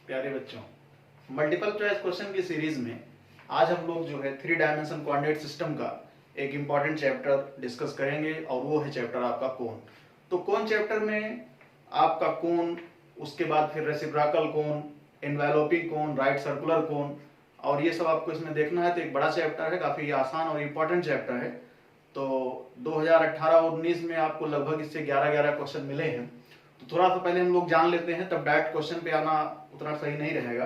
प्यारे बच्चों, multiple choice question की सीरीज में आज हम लोग जो है 3 डायमेंशन कोऑर्डिनेट सिस्टम का एक इम्पॉर्टेंट चैप्टर डिस्कस करेंगे और वो है चैप्टर आपका कोण। तो कोण चैप्टर में आपका कोण, उसके बाद फिर रेसिप्रोकल कोण, एनवेलोपिंग कोण, राइट सर्कुलर कोण और ये सब आपको इसमें देखना है। तो एक बड़ा चैप्टर है, काफी आसान और इम्पोर्टेंट चैप्टर है। तो 2018-19 में आपको लगभग इससे 11 क्वेश्चन मिले हैं। तो थोड़ा सा पहले हम लोग जान लेते हैं, तब डायरेक्ट क्वेश्चन पे आना उतना सही नहीं रहेगा।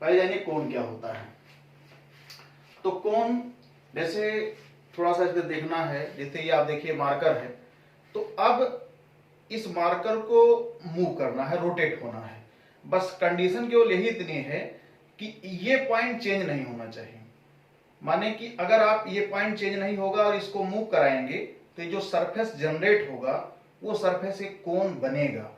पहले जानिए कोण क्या होता है। तो कोण जैसे थोड़ा सा इसमें देखना है, जैसे ये आप देखिए मार्कर है, तो अब इस मार्कर को मूव करना है, रोटेट होना है। बस कंडीशन केवल यही इतनी है कि ये पॉइंट चेंज नहीं होना चाहिए। माने कि अगर आप ये पॉइंट चेंज नहीं होगा और इसको मूव कराएंगे तो ये जो सरफेस जनरेट होगा वो सरफेस एक कोण बनेगा।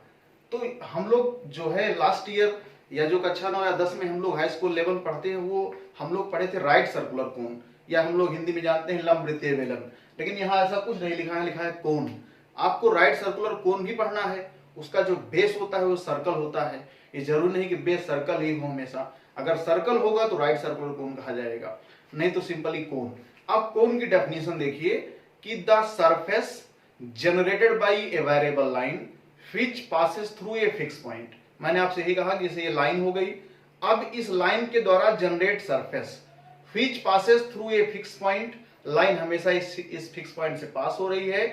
तो हम लोग जो है लास्ट ईयर या जो कक्षा 9 या 10 में हम लोग हाई स्कूल लेवल पढ़ते हैं वो हम लोग पढ़े थे राइट सर्कुलर कोण, या हम लोग हिंदी में जानते हैं लंब वृत्तीय बेलन। लेकिन यहाँ ऐसा कुछ नहीं लिखा है, लिखा है कोण। आपको राइट सर्कुलर कोण भी पढ़ना है, उसका जो बेस होता है वो सर्कल होता है। ये जरूरी नहीं कि बेस सर्कल ही हो हमेशा, अगर सर्कल होगा तो राइट सर्कुलर कोण कहा जाएगा, नहीं तो सिंपली कोण। अब कोण की डेफिनेशन देखिए कि the surface generated by a variable line which passes through a fix point. मैंने आपसे यही कहा कि जैसे ये लाइन हो गई, अब इस लाइन के द्वारा generate surface which passes through a fix point, line हमेशा इस फिक्स पॉइंट से पास हो रही है,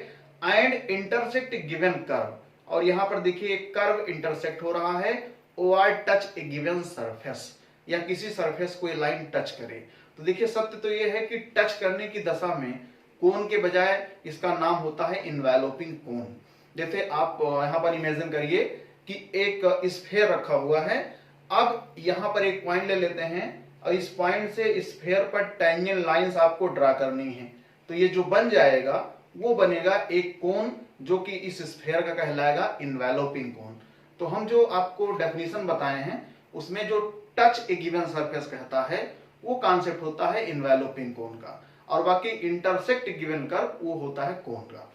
एंड इंटरसेक्ट गिवन कर्व, और यहां पर देखिए एक कर्व इंटरसेक्ट हो रहा है, or touch a given surface, या किसी सरफेस को ये लाइन टच करे। तो देखिए सत्य तो ये है कि टच करने की दशा में कोण के बजाय इसका नाम होता है इन्वेलोपिंग कोण। जैसे आप यहां पर इमेजिन करिए कि एक स्फीयर रखा हुआ है, अब यहां पर एक पॉइंट ले लेते हैं और इस पॉइंट से स्फीयर पर टेंजेंट लाइंस आपको ड्रा करनी है। तो ये जो बन जाएगा वो बनेगा एक कोण, जो कि इस स्फीयर का कहलाएगा इन्वेलोपिंग कोण। तो हम जो आपको डेफिनेशन बताए हैं उसमें जो टच ए गिवन सरफेस कहता है वो कॉन्सेप्ट होता है इन्वेलोपिंग कोण का, और बाकी इंटरसेक्ट गिवन कर्व वो होता है कोण का।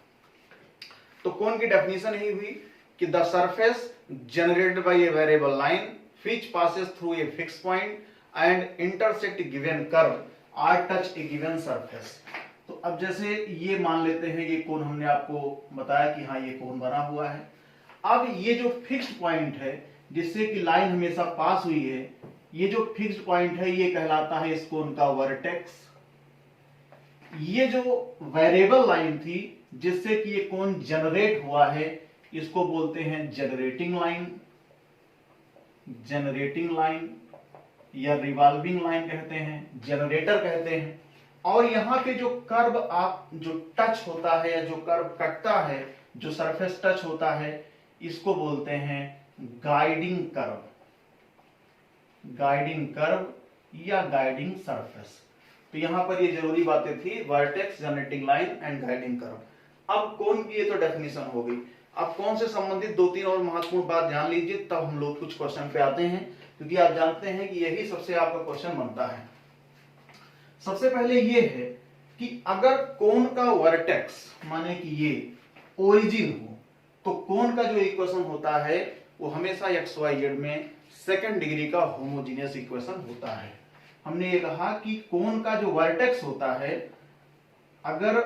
तो कोण की डेफिनेशन ही हुई कि the surface generated by a variable line which passes through a fix point and intersect given curve or touch a given surface. तो अब जैसे ये मान लेते हैं ये कोण हमने आपको बताया कि हाँ ये कोण बना हुआ है। अब ये जो फिक्स्ड पॉइंट है जिससे कि लाइन हमेशा पास हुई है, ये जो फिक्स्ड पॉइंट है ये कहलाता है इस कोण का वर्टेक्स। ये जो वेरिएबल लाइन थी जिससे कि ये कोण जनरेट हुआ है इसको बोलते हैं जनरेटिंग लाइन, जनरेटिंग लाइन या रिवॉल्विंग लाइन कहते हैं, जनरेटर कहते हैं। और यहाँ पे जो कर्व आप जो टच होता है या जो कर्व कटता है, जो सरफेस टच होता है, इसको बोलते हैं गाइडिंग कर्व, गाइडिंग कर्व या गाइडिंग सरफेस। तो यहां पर ये जरूरी बातें थी, vertex, generating line and guiding curve. अब कोण की ये तो डेफिनेशन हो गई। अब कोण से संबंधित 2-3 और महत्वपूर्ण बात जान लीजिए, तब हम लोग कुछ क्वेश्चन पे आते हैं, क्योंकि आप जानते हैं कि यही सबसे आपका क्वेश्चन बनता है। सबसे पहले ये है कि अगर कोण का वर्टेक्स माने कि ये ओरिजिन हो तो कोण का जो इक्वेशन होता है वो हमेशा XYZ में सेकंड डिग्री का होमोजीनियस इक्वेशन होता है। हमने ये कहा कि कोण का जो वर्टेक्स होता है, अगर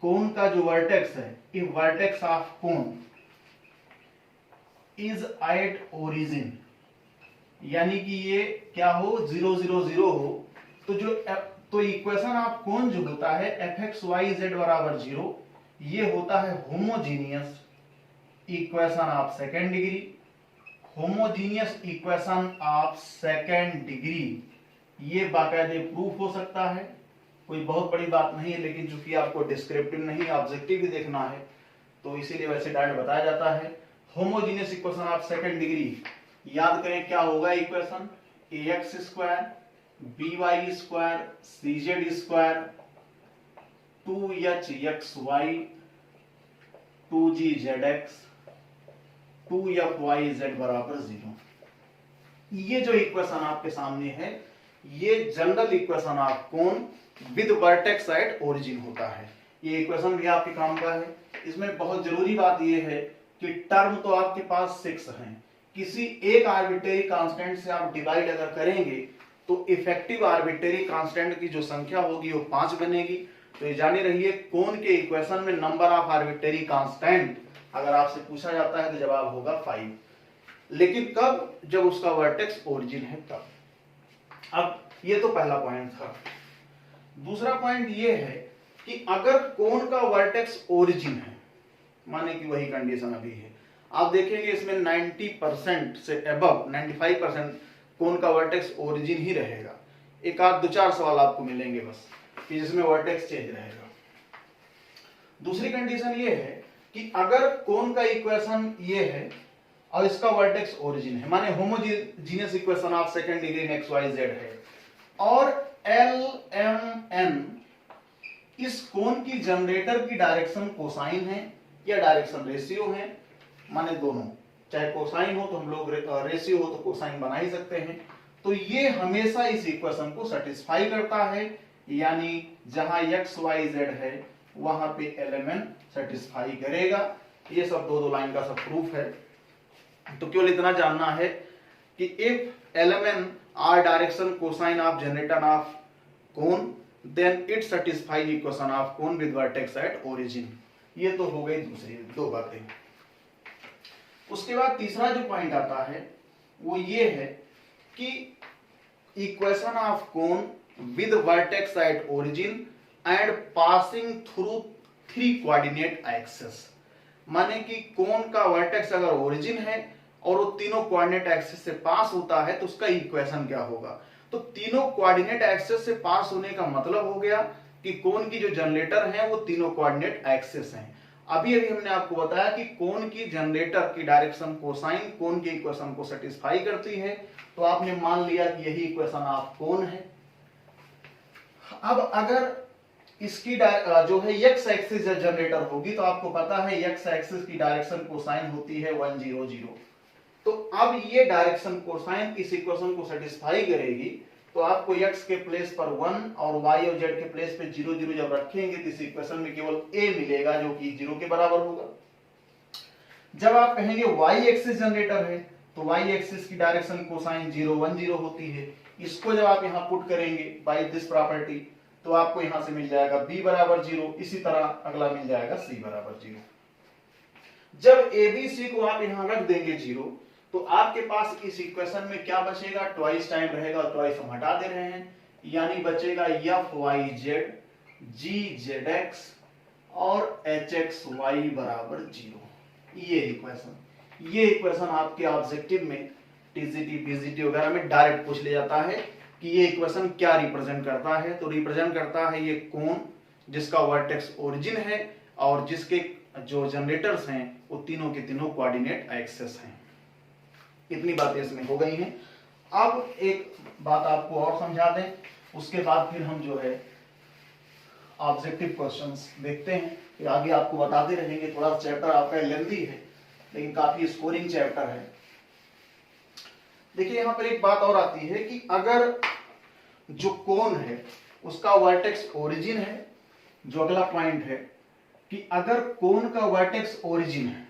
कोण का जो वर्टेक्स है, इफ वर्टेक्स ऑफ कोण इज एट ओरिजिन, यानी कि ये क्या हो 0 0 0 हो, तो इक्वेशन ऑफ कोण जो होता है fxyz बराबर 0, ये होता है homogeneous equation of second degree. Homogeneous equation of second degree ये बाकायदे प्रूफ हो सकता है, कोई बहुत बड़ी बात नहीं है, लेकिन चूंकि आपको डिस्क्रिप्टिव नहीं ऑब्जेक्टिव भी देखना है तो इसीलिए वैसे डायरेक्ट बताया जाता है। Homogeneous equation of second degree याद करें क्या होगा equation, ax square by square cz square 2hxy 2gzx 2fyz बराबर 0। ये जो इक्वेशन आपके सामने है ये जनरल इक्वेशन ऑफ कोण विद वर्टेक्स एट ओरिजिन होता है। ये इक्वेशन भी आपके काम का है। इसमें बहुत जरूरी बात ये है कि टर्म तो आपके पास 6 हैं, किसी एक आर्बिट्रेरी कांस्टेंट से आप डिवाइड अगर करेंगे तो इफेक्टिव आर्बिट्रेरी कांस्टेंट की जो संख्या होगी वो 5 बनेगी। तो ये जाने रहिए कोन के इक्वेशन में नंबर ऑफ आर्बिट्रेरी कांस्टेंट अगर आपसे पूछा जाता है तो जवाब होगा 5। लेकिन कब? जब उसका वर्टेक्स ओरिजिन है तब। अब ये तो पहला पॉइंट था। दूसरा पॉइंट ये है कि अगर कोन का वर्टेक्स ओरिजिन है, माने कि वही कंडीशन अभी है, आप देखेंगे इसमें 90% से अबव 95% कोन का वर्टेक्स ओरिजिन ही रहेगा। एक आध दो चार सवाल आपको मिलेंगे बस कि जिसमें वर्टेक्स चेंज रहेगा। दूसरी कंडीशन ये है कि अगर कोन का इक्वेशन ये है और इसका वर्टेक्स ओरिजिन है, माने homogeneous equation of second degree in x y z है, और एल एम एन इस कोन की जनरेटर की डायरेक्शन कोसाइन है या डायरेक्शन रेशियो है, माने दोनों, चाहे कोसाइन हो तो हम लोग रेशियो हो तो कोसाइन बना ही सकते हैं, तो ये हमेशा इस इक्वेशन को सेटिस्फाई करता है, यानी जहां एक्स वाई जेड है वहां पे एलएमएन सेटिस्फाई करेगा। ये सब दो लाइन का सब प्रूफ है। तो केवल इतना जानना है कि if l m n are direction cosine of generator of cone then it satisfy equation of cone with vertex at origin. ये तो हो गई दूसरी दो बातें। उसके बाद तीसरा जो पॉइंट आता है वो ये है कि equation of cone with vertex at origin and passing through 3 coordinate axis, माने कि कोन का वर्टेक्स अगर ओरिजिन है और वो तीनों कोऑर्डिनेट एक्सिस से पास होता है तो उसका इक्वेशन क्या होगा। तो तीनों कोऑर्डिनेट एक्सिस से पास होने का मतलब हो गया कि कोन की जो जनरेटर है वो तीनों कोऑर्डिनेट एक्सिस हैं। अभी हमने आपको बताया कि कोन की जनरेटर की डायरेक्शन कोसाइन कोन के इक्वेशन को सेटिस्फाई करती है, तो आपने मान लिया कि यही इक्वेशन ऑफ कोन है। अब अगर इसकी जो है एक्स एक्सिस जनरेटर होगी तो आपको पता है एक्स एक्सिस की डायरेक्शन कोसाइन होती है 1 0 0। तो अब ये डायरेक्शन कोसाइन इस इक्वेशन को सेटिस्फाई करेगी, तो आपको x के प्लेस पर 1 और y और z के प्लेस पे 0 0 जब रखेंगे तो इस इक्वेशन में केवल a मिलेगा जो कि 0 के बराबर होगा। जब आप कहेंगे y एक्सिस जनरेटर है तो y एक्सिस की डायरेक्शन कोसाइन 0 1 0 होती है। इसको जब आप यहां पुट करेंगे बाय दिस प्रॉपर्टी तो आपको यहां से मिल जाएगा b बराबर 0, इसी तरह अगला मिल जाएगा c बराबर 0। जब abc को आप यहां रख देंगे 0 तो आपके पास इस इक्वेशन में क्या बचेगा, ट्वाइस टाइम रहेगा, ट्वाइस हम हटा दे रहे हैं, यानी बचेगा F y z g z x और एच एक्स वाई बराबर 0। ये इक्वेशन आपके ऑब्जेक्टिव में टीजीटी पीजीटी वगैरह में डायरेक्ट पूछ ले जाता है कि ये इक्वेशन क्या रिप्रेजेंट करता है। तो रिप्रेजेंट करता है ये कोन जिसका वर्टेक्स ओरिजिन है और जिसके जो जनरेटर्स हैं वो तीनों के तीनों कोऑर्डिनेट एक्सिस हैं। इतनी बातें इसमें हो गई हैं। अब एक बात आपको और समझा दें, उसके बाद फिर हम जो है ऑब्जेक्टिव क्वेश्चंस देखते हैं। फिर आगे आपको बताते रहेंगे। थोड़ा चैप्टर आपका लेंथी है लेकिन काफी स्कोरिंग चैप्टर है। देखिए यहाँ पर एक बात और आती है कि अगर जो कोन है उसका वर्टेक्स ओरिजिन है, जो अगला पॉइंट है कि अगर कोन का वर्टेक्स ओरिजिन है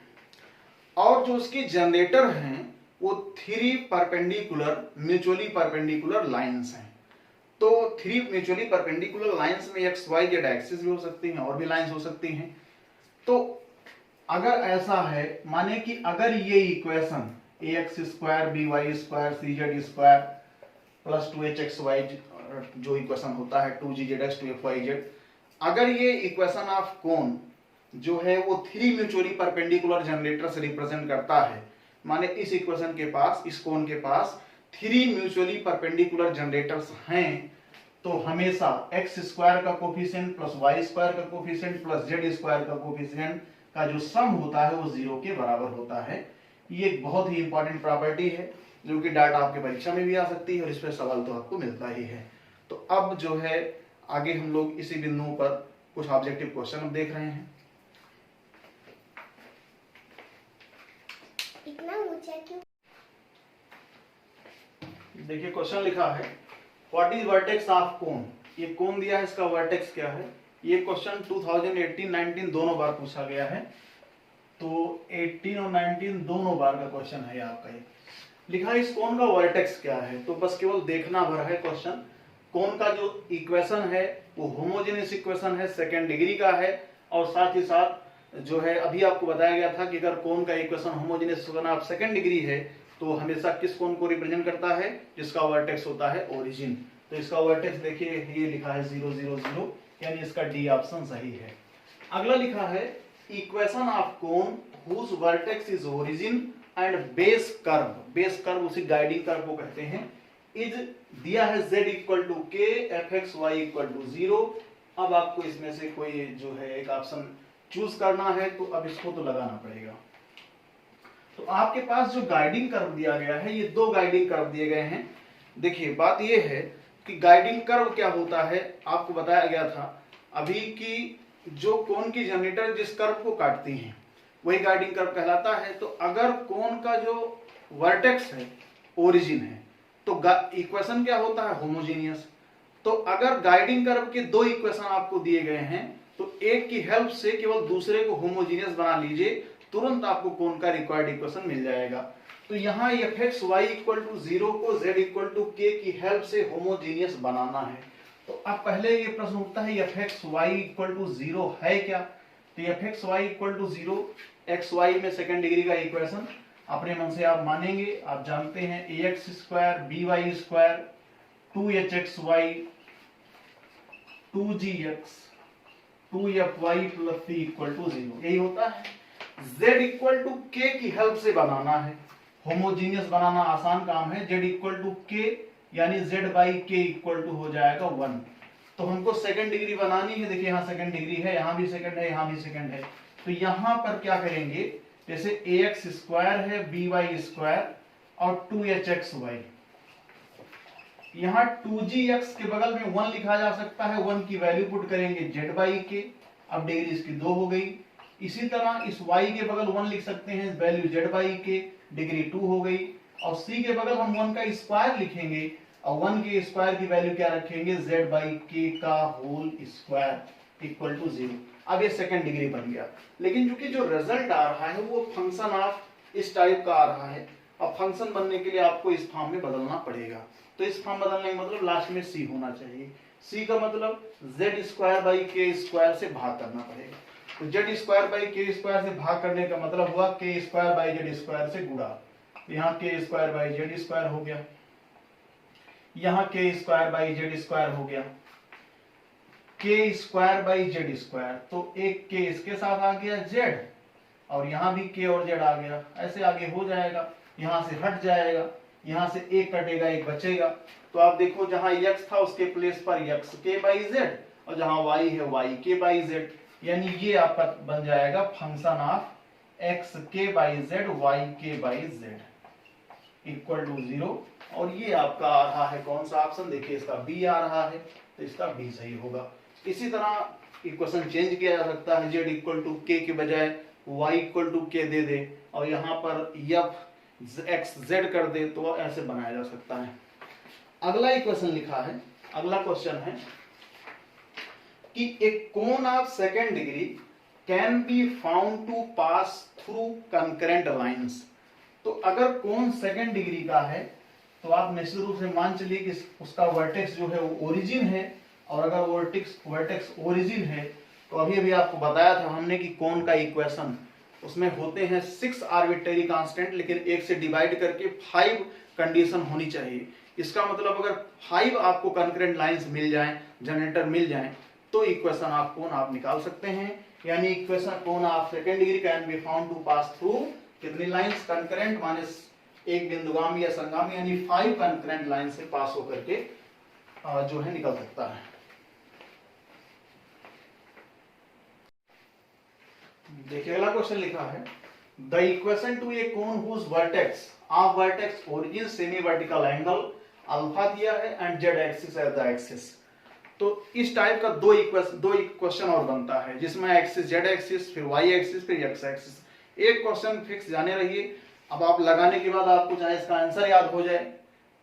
और जो उसकी जनरेटर हैं वो 3 परपेंडिकुलर म्यूचुअली परपेंडिकुलर लाइंस हैं, तो 3 म्यूचुअली परपेंडिकुलर लाइंस में एक्स वाई जेड एक्सिस भी हो सकती हैं और भी लाइंस हो सकती हैं। तो अगर ऐसा है, माने कि अगर ये equation a x square b y square c z square plus 2h x y जो इक्वेशन होता है 2g Z x 2f Y Z, अगर ये इक्वेशन ऑफ कोन जो है वो 3 म्यूचुअली परपेंडिकुलर जनरेटर से रिप्रेजेंट करता है, माने इस इक्वेशन के पास, इस कोन के पास 3 म्यूचुअली परपेंडिकुलर जनरेटर्स हैं, तो हमेशा एक्स स्क्वायर का कोफिशिएंट प्लस वाई स्क्वायर का कोफिशिएंट प्लस जेड स्क्वायर का कोफिशिएंट का जो सम होता है वो 0 के बराबर होता है। ये एक बहुत ही इंपॉर्टेंट प्रॉपर्टी है जो कि डाटा आपके परीक्षा में भी आ सकती है और इस पर सवाल तो आपको मिलता ही है। तो अब जो है आगे हम लोग इसी बिंदु पर कुछ ऑब्जेक्टिव क्वेश्चन देख रहे हैं। इतना ऊंचा क्यों? देखिए क्वेश्चन लिखा है what is vertex of cone. ये कोन दिया है, इसका वर्टेक्स क्या है। ये क्वेश्चन 2018-19 दोनों बार पूछा गया है। तो 18 और 19 दोनों बार का क्वेश्चन है आपका ये। लिखा है इस कोण का वर्टेक्स क्या है, तो बस केवल देखना भर है क्वेश्चन। कोण का जो इक्वेशन है वो होमोजेनियस इक्वेशन है, सेकेंड डिग्री का है, और साथ ही साथ जो है अभी आपको बताया गया था कि अगर कोण का equation homogeneous of second degree है तो हमेशा किस कोण को रिप्रेजेंट करता है, जिसका वर्टेक्स होता है ओरिजिन। तो इसका वर्टेक्स देखिए ये लिखा है 0 0 0, यानी इसका डी ऑप्शन सही है। अगला लिखा है equation of cone whose vertex is origin and base curve, base curve उसी गाइडिंग कर्व को कहते हैं, इज दिया है z equal to k f x y equal to 0। अब आपको इसमें से कोई जो है एक ऑप्शन चूज करना है, तो अब इसको तो लगाना पड़ेगा। तो आपके पास जो गाइडिंग कर्व दिया गया है, ये दो गाइडिंग कर्व दिए गए हैं। देखिए बात ये है कि गाइडिंग कर्व क्या होता है, आपको बताया गया था अभी कि जो कोण की जनरेटर जिस कर्व को काटती हैं वही गाइडिंग कर्व कहलाता है। तो अगर कोण का जो वर्टेक्स है ओरिजिन है तो इक्वेशन क्या होता है होमोजेनियस। तो अगर गाइडिंग कर्व के दो इक्वेशन आपको दिए गए हैं तो एक की हेल्प से केवल दूसरे को होमोजेनियस बना लीजिए, तुरंत आपको कोण का रिक्वायर्ड इक्वेशन मिल जाएगा। तो यहाँ f x y equal to 0 को z इक्वल टू के की हेल्प से होमोजेनियस बनाना है। तो अब पहले ये प्रश्न उठता है f x y equal to 0 है क्या, तो f x y equal to 0 x y में सेकेंड डिग्री का इक्वेशन अपने मन से आप मानेंगे, आप जानते हैं a x square b y square 2hxy 2gx 2fy plus c equal to 0, यही होता है। z इक्वल टू के की हेल्प से बनाना है, होमोजीनियस बनाना आसान काम है। z इक्वल टू के यानी z बाई के इक्वल टू हो जाएगा 1। तो हमको सेकंड डिग्री बनानी है, देखिए यहाँ सेकंड डिग्री है, यहाँ भी सेकंड है, यहाँ भी सेकंड है। तो यहाँ पर क्या करेंगे, जैसे ए एक्स स्क्वायर है बी वाई स्क्वायर और 2hxy, यहाँ 2gx के बगल में 1 लिखा जा सकता है, 1 की वैल्यू पुट करेंगे z बाई के, अब डिग्री इसकी 2 हो गई। इसी तरह इस y के बगल 1 लिख सकते हैं, वैल्यू z बाई के, डिग्री 2 हो गई। और c के बगल हम 1 का स्क्वायर लिखेंगे और 1 के स्क्वायर की वैल्यू क्या रखेंगे, z बाई के का होल स्क्वायर इक्वल टू 0। अब ये सेकंड डिग्री बन गया। लेकिन क्योंकि जो रिजल्ट आ रहा है वो फंक्शन ऑफ इस टाइप का आ रहा है, अब फंक्शन बनने के लिए आपको इस फॉर्म में बदलना पड़ेगा। तो इस फॉर्म बदलने का मतलब लास्ट में c होना चाहिए। c का मतलब z स्क्वायर बाई के स्क्वायर से भाग करना पड़ेगा। तो z स्क्वायर बाई के स्क्वायर से भाग करने का मतलब हुआ के स्क्वायर बाई जेड स्क्वायर से गुणा। यहाँ के स्क्वायर बाई जेड स्क्वायर हो गया, यहाँ के स्क्वायर बाई जेड स्क्वायर हो गया, के स्क्वायर बाई जेड स्क्वायर, तो एक के इसके साथ आ गया z और यहाँ भी k और z आ गया, ऐसे आगे हो जाएगा। यहाँ से हट जाएगा, यहाँ से एक कटेगा एक बचेगा। तो आप देखो जहां x था उसके प्लेस पर x k बाई जेड और जहां y है y k बाई जेड, यानी ये आपका बन जाएगा function of x k by z y k by z equal to 0। और ये आपका आ रहा है कौन सा ऑप्शन, देखिए इसका b आ रहा है, तो इसका b सही होगा। इसी तरह इक्वेशन चेंज किया जा सकता है, z इक्वल टू के के बजाय y इक्वल टू के दे दे और यहाँ पर f x z कर दे, तो ऐसे बनाया जा सकता है। अगला इक्वेशन लिखा है, अगला क्वेश्चन है कि एक cone of second degree can be found to pass through concurrent lines. तो अगर कोन सेकेंड डिग्री का है तो आप निश्चित रूप से मान चलिए कि उसका वर्टेक्स जो है वो ओरिजिन है, और अगर वर्टेक्स ओरिजिन है तो अभी अभी आपको बताया था हमने कि कोन का इक्वेशन उसमें होते हैं 6 आर्बिट्रेरी कांस्टेंट, लेकिन एक से डिवाइड करके 5 कंडीशन होनी चाहिए। इसका मतलब अगर 5 आपको कंकरेंट लाइंस मिल जाएं, जनरेटर मिल जाएं, तो इक्वेशन ऑफ कोन आप निकाल सकते हैं। यानी equation cone of second degree can be found to pass through कितनी लाइंस, कंकरेंट माने एक बिंदुगामी या संगामी, यानी 5 कंकरेंट लाइन से पास होकर के जो है निकल सकता है। देखिए अगला क्वेश्चन लिखा है the equation to a cone whose vertex of vertex origin semi vertical angle alpha दिया है and z axis as the axis. तो इस टाइप का दो इक्वेशन और बनता है जिसमें एक्सिस जेड एक्सिस, फिर वाई एक्सिस, फिर एक्स एक्सिस। एक क्वेश्चन फिक्स जाने रहिए, अब आप लगाने के बाद आपको चाहे इसका आंसर याद हो जाए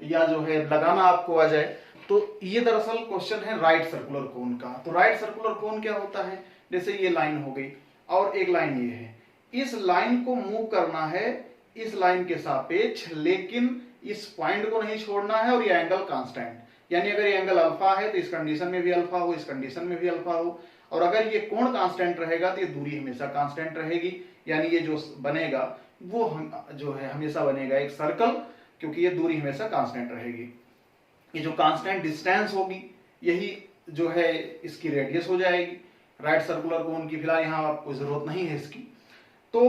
या जो है लगाना आपको आ जाए। तो ये दरअसल क्वेश्चन है राइट सर्कुलर कोन का। तो राइट सर्कुलर कोन क्या होता है, जैसे ये लाइन हो गई और एक लाइन ये है, इस लाइन को मूव करना है इस लाइन के सापेक्ष, लेकिन इस पॉइंट को नहीं छोड़ना है और ये एंगल कांस्टेंट, यानी अगर ये एंगल अल्फा है तो इस कंडीशन में भी अल्फा हो, इस कंडीशन में भी अल्फा हो, और अगर ये कोण कांस्टेंट रहेगा तो ये दूरी हमेशा कांस्टेंट रहेगी, यानी ये जो बनेगा वो जो है हमेशा बनेगा एक सर्कल, क्योंकि ये दूरी हमेशा कांस्टेंट रहेगी। ये जो कांस्टेंट डिस्टेंस होगी यही जो है इसकी रेडियस हो जाएगी राइट सर्कुलर कोन की। फिलहाल यहाँ आपको जरूरत नहीं है इसकी। तो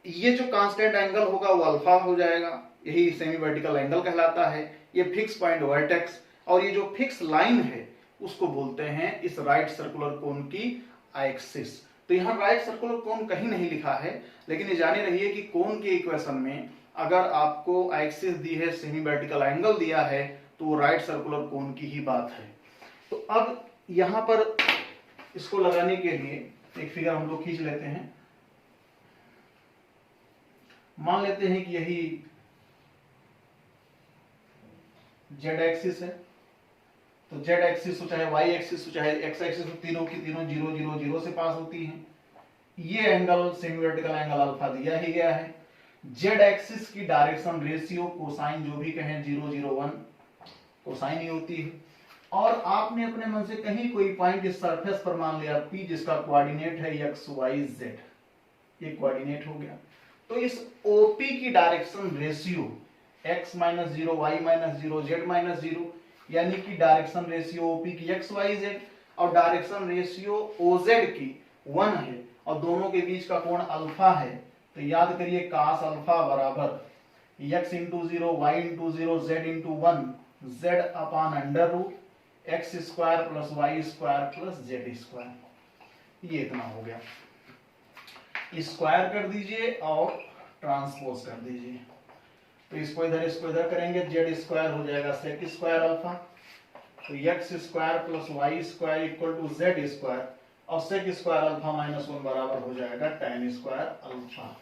ये जो कांस्टेंट एंगल होगा वो अल्फा हो जाएगा, यही सेमी वर्टिकल एंगल कहलाता है। ये फिक्स पॉइंट वर्टेक्स, और ये जो फिक्स लाइन है उसको बोलते हैं इस राइट सर्कुलर कोन की एक्सिस। तो यहाँ राइट सर्कुलर कोन कहीं नहीं लिखा है, लेकिन ये जाने रहिए कि कोन के इक्वेशन में अगर आपको एक्सिस दी है, सेमी वर्टिकल एंगल दिया है, तो राइट सर्कुलर कोन की ही बात है। तो अब यहाँ पर इसको लगाने के लिए एक फिगर हम लोग खींच लेते हैं। मान लेते हैं कि यही जेड एक्सिस है, तो जेड एक्सिस हो चाहे वाई एक्सिस हो चाहे एक्स एक्सिस हो, तीनों की तीनों 0 0 0 से पास होती हैं। ये angle semi vertical angle alpha दिया ही गया है। जेड एक्सिस की डायरेक्शन रेशियो कोसाइन जो भी कहें 0 0 1 कोसाइन ही होती है। और आपने अपने मन से कहीं कोई पॉइंट इस सरफेस पर मान लिया पी, जिसका कोऑर्डिनेट है एक्स वाई जेड, ये कोऑर्डिनेट हो गया। तो इस ओपी की direction ratio x minus 0 y minus 0 z minus 0, यानी कि डायरेक्शन रेशियो ओपी की एक्स वाई जेड और डायरेक्शन रेशियो ओजेड की 1 है, और दोनों के बीच का कोण अल्फा है। तो याद करिए कास अल्फा बराबर x into 0 y into 0 z into 1 z upon under root x square plus y square plus z square. ये इतना हो गया। स्क्वायर कर दीजिए और ट्रांसपोज कर दीजिए, तो इसको इधर करेंगे, जेड स्क्वायर हो जाएगा सेक स्क्वायर अल्फा, तो x square plus y square equal to z square, और सेक स्क्वायर अल्फा माइनस 1 बराबर हो जाएगा tan स्क्वायर अल्फा।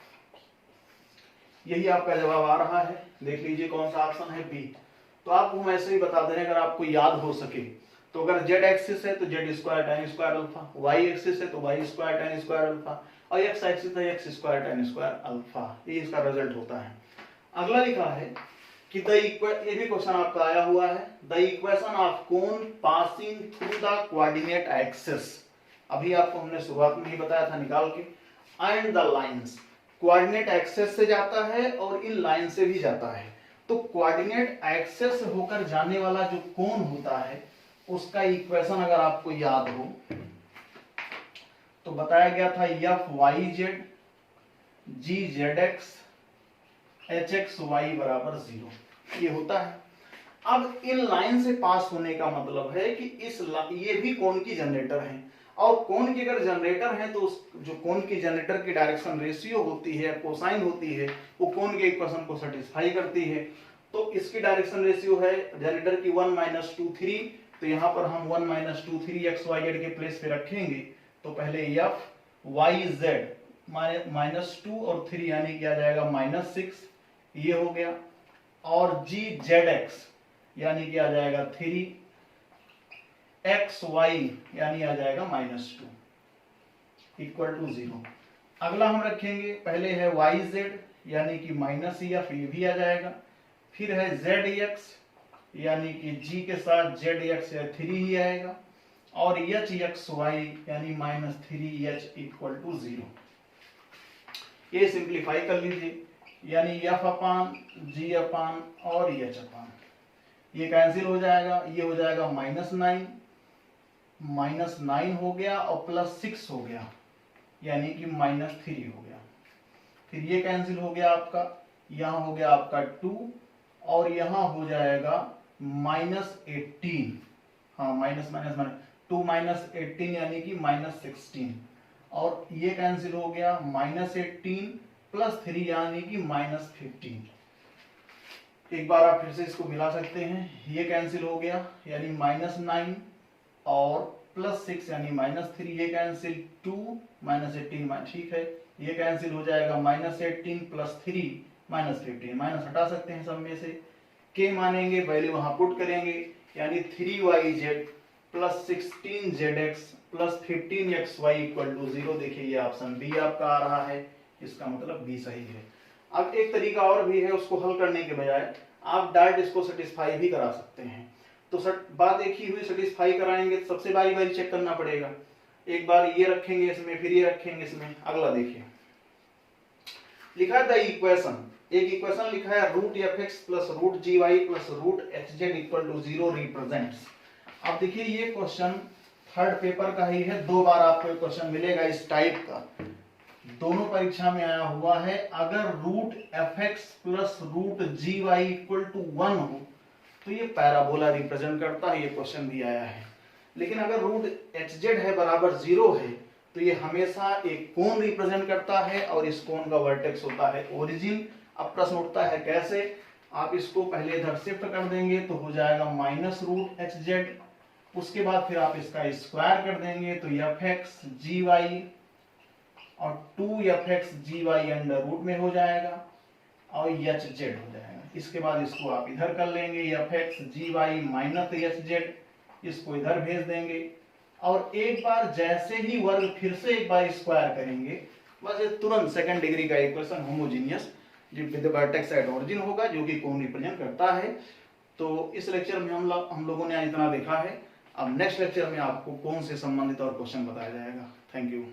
यही आपका जवाब आ रहा है। देख लीजिए कौन सा ऑप्शन है, बी। तो आपको हम ऐसे ही बता दे रहे हैं, अगर आपको याद हो सके तो अगर जेड एक्सिस है तो z square tan square alpha, y axis है तो y square tan square alpha, और एक्स एक्सिस है x square tan square alpha. ये इसका रिजल्ट होता है। अगला लिखा है कि ये भी क्वेश्चन आपका आया हुआ है, the equation of cone passing through the coordinate axis. अभी आपको हमने शुरुआत में ही बताया था निकाल के, and the lines, coordinate axis से जाता है और इन लाइन से भी जाता है। तो कोऑर्डिनेट एक्सिस से होकर जाने वाला जो कोण होता है उसका इक्वेशन अगर आपको याद हो तो बताया गया था f y z g z x h x y बराबर 0, ये होता है। अब इन लाइन से पास होने का मतलब है कि ये भी कोण की जनरेटर है, और कोण की अगर जनरेटर है तो उस जो कोण की जनरेटर की डायरेक्शन रेशियो होती है, कोसाइन होती है, वो कोण के इक्वेशन को सेटिस्फाई करती है। तो इसकी डायरेक्शन रेशियो है जनरेटर की 1 - 2 3, तो यहाँ पर हम 1 - 2 3 एक्स वाई जेड के प्लेस पे रखेंगे। तो पहले एफ वाई जेड -2 और 3 यानी क्या जाएगा -6, ये हो गया, और जी जेड एक्स यानी कि आ जाएगा 3, एक्स वाई यानी आ जाएगा -2 इक्वल टू 0। अगला हम रखेंगे, पहले है वाई जेड यानी कि -f, ये भी आ जाएगा। फिर है जेड एक्स यानी कि जी के साथ जेड एक्स या 3 ही आएगा, और एच एक्स वाई यानी -3h इक्वल टू 0। ये सिंप्लीफाई कर लीजिए, यानी f अपान जी अपान और एच अपान, ये कैंसिल हो जाएगा, ये हो जाएगा -9 हो गया और +6 हो गया, यानी कि -3 हो गया। फिर ये कैंसिल हो गया आपका, यहाँ हो गया आपका 2, और यहाँ हो जाएगा -18, हाँ -2 - 18 यानी कि -16, और ये कैंसिल हो गया, -18 + 3 यानी कि -15। एक बार आप फिर से इसको मिला सकते हैं, ये कैंसिल हो गया यानी -9 और +6 यानी -3, ये कैंसिल 2 - 18 ठीक है, ये कैंसिल हो जाएगा -18 + 3 -15, माइनस हटा सकते हैं सब में से, के मानेंगे वैल्यू वहां पुट करेंगे, यानी 3yz + 16zx + 15xy = 0। देखिए ये ऑप्शन बी आपका आ रहा है, इसका मतलब बी सही है। अब एक तरीका और भी है, उसको हल करने के बजाय आप डायरेक्ट इसको सेटिस्फाई भी करा सकते हैं। तो बात एक ही हुई, सेटिस्फाई कराएंगे तो सबसे बारी बारी चेक करना पड़ेगा। एक बार ये रखेंगे इसमें, फिर ये रखेंगे इसमें। अगला देखिए, लिखा है द इक्वेशन, एक इक्वेशन लिखा है root f x plus root g y plus root h z equal to 0 represents. अब देखिए ये क्वेश्चन थर्ड पेपर का ही है, 2 बार आपको क्वेश्चन मिलेगा इस टाइप का, दोनों परीक्षा में आया हुआ है। अगर root f x plus root g y equal to 1 हो तो ये पैराबोला रिप्रेजेंट करता है, ये क्वेश्चन भी आया है। लेकिन अगर रूट एच जेड है बराबर 0 है तो ये हमेशा एक कोण रिप्रेजेंट करता है और इस कोण का वर्टेक्स होता है ओरिजिन। अब प्रश्न उठता है कैसे, आप इसको पहले इधर शिफ्ट कर देंगे तो हो जाएगा माइनस रूट एच जेड, उसके बाद फिर आप इसका स्क्वायर कर देंगे तो एफ एक्स जी वाई और 2 जी वाई अंडर रूट में हो जाएगा और एच जेड हो जाएगा। इसके बाद इसको आप इधर कर लेंगे, एफ एक्स जी वाई माइनस एच जेड, इसको इधर भेज देंगे और एक बार जैसे ही वर्ग फिर से एक बार स्क्वायर करेंगे, बस ये तुरंत सेकंड डिग्री का equation homogeneous with vertex at origin होगा, जो कि कोण रिप्रेजेंट करता है। तो इस लेक्चर में हम लोगों ने आज इतना देखा है। अब नेक्स्ट लेक्चर में आपको कोण से संबंधित और क्वेश्चन बताया जाएगा। Thank you.